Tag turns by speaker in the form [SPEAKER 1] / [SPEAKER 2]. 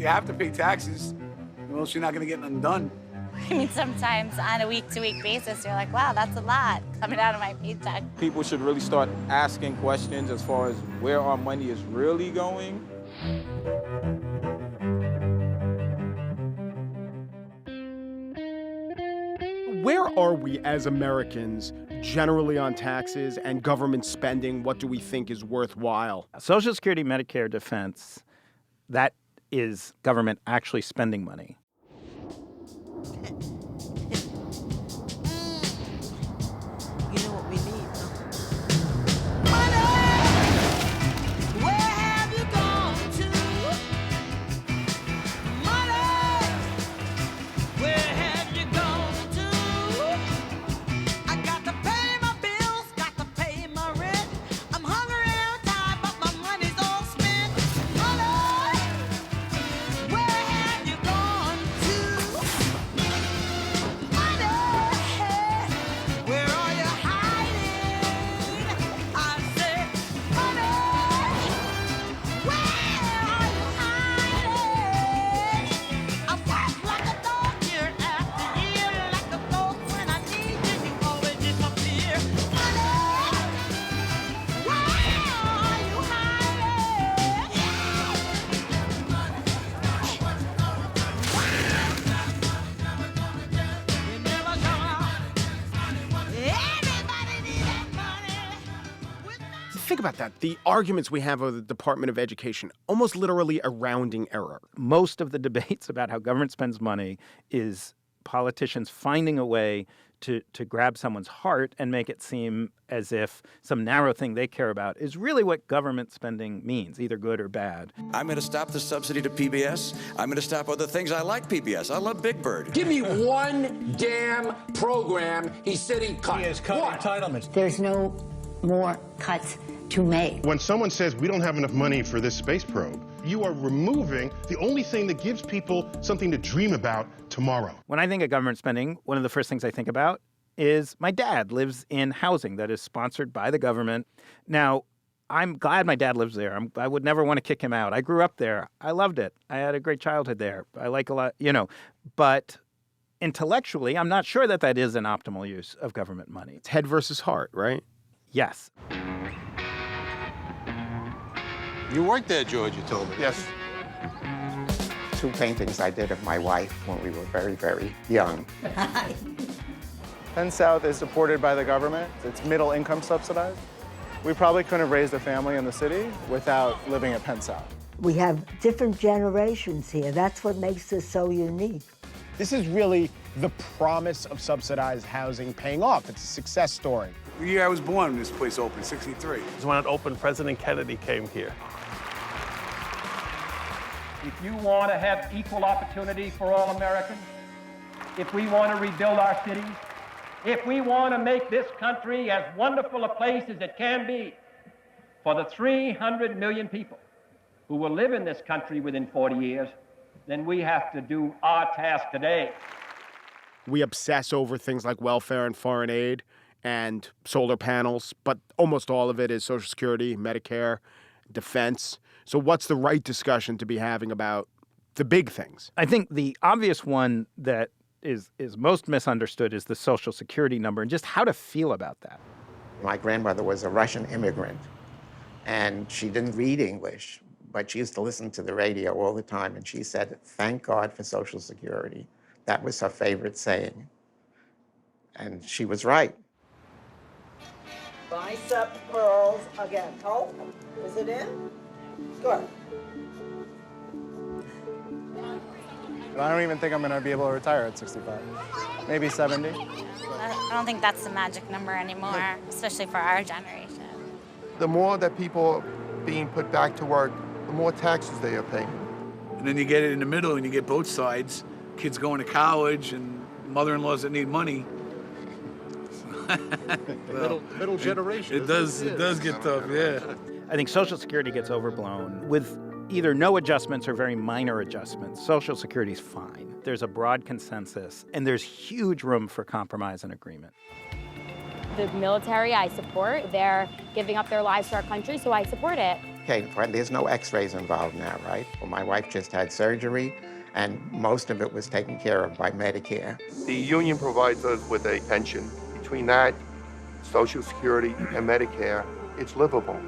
[SPEAKER 1] you have to pay taxes, or else you're not going to get nothing done.
[SPEAKER 2] I mean, sometimes on a week-to-week basis, you're like, wow, that's a lot coming out of my paycheck.
[SPEAKER 3] People should really start asking questions as far as where our money is really going.
[SPEAKER 4] Where are we as Americans generally on taxes and government spending? What do we think is worthwhile?
[SPEAKER 5] Social Security, Medicare, defense, that is government actually spending money.
[SPEAKER 6] You know what we need, huh?
[SPEAKER 4] Think about that. The arguments we have of the Department of Education, almost literally a rounding error.
[SPEAKER 5] Most of the debates about how government spends money is politicians finding a way to grab someone's heart and make it seem as if some narrow thing they care about is really what government spending means, either good or bad.
[SPEAKER 7] I'm going to stop the subsidy to PBS. I'm going to stop other things. I like PBS. I love Big Bird.
[SPEAKER 8] Give me one damn program he said he'd cut.
[SPEAKER 9] He has cut entitlements.
[SPEAKER 10] There's no more cuts to make.
[SPEAKER 11] When someone says we don't have enough money for this space probe, you are removing the only thing that gives people something to dream about tomorrow.
[SPEAKER 5] When I think of government spending, one of the first things I think about is my dad lives in housing that is sponsored by the government. Now, I'm glad my dad lives there. I would never want to kick him out. I grew up there. I loved it. I had a great childhood there. I like a lot, but intellectually, I'm not sure that is an optimal use of government money.
[SPEAKER 4] It's head versus heart, right?
[SPEAKER 5] Yes.
[SPEAKER 9] You worked there, George, you told me.
[SPEAKER 11] Yes.
[SPEAKER 12] 2 paintings I did of my wife when we were very, very young.
[SPEAKER 13] Penn South is supported by the government. It's middle income subsidized. We probably couldn't have raised a family in the city without living at Penn South.
[SPEAKER 10] We have different generations here. That's what makes us so unique.
[SPEAKER 4] This is really the promise of subsidized housing paying off. It's a success story.
[SPEAKER 1] The year I was born, this place opened, 63.
[SPEAKER 9] When it opened, President Kennedy came here.
[SPEAKER 14] If you want to have equal opportunity for all Americans, if we want to rebuild our cities, if we want to make this country as wonderful a place as it can be for the 300 million people who will live in this country within 40 years, then we have to do our task today.
[SPEAKER 4] We obsess over things like welfare and foreign aid and solar panels, but almost all of it is Social Security, Medicare, defense. So what's the right discussion to be having about the big things?
[SPEAKER 5] I think the obvious one that is most misunderstood is the Social Security number and just how to feel about that.
[SPEAKER 12] My grandmother was a Russian immigrant, and she didn't read English, but she used to listen to the radio all the time, and she said, "Thank God for Social Security." That was her favorite saying. And she was right.
[SPEAKER 6] Bicep curls again. Oh, is it in? Good.
[SPEAKER 13] I don't even think I'm going to be able to retire at 65. Maybe 70.
[SPEAKER 2] I don't think that's the magic number anymore, especially for our generation.
[SPEAKER 11] The more that people are being put back to work, the more taxes they are paying.
[SPEAKER 1] And then you get it in the middle and you get both sides. Kids going to college and mother-in-laws that need money.
[SPEAKER 9] Middle generation.
[SPEAKER 1] It does get tough, yeah.
[SPEAKER 5] I think Social Security gets overblown with either no adjustments or very minor adjustments. Social Security is fine. There's a broad consensus, and there's huge room for compromise and agreement.
[SPEAKER 15] The military I support. They're giving up their lives to our country, so I support it.
[SPEAKER 12] Okay, there's no x-rays involved now, right? Well, my wife just had surgery, and most of it was taken care of by Medicare.
[SPEAKER 15] The union provides us with a pension. Between that, Social Security, and Medicare, it's livable.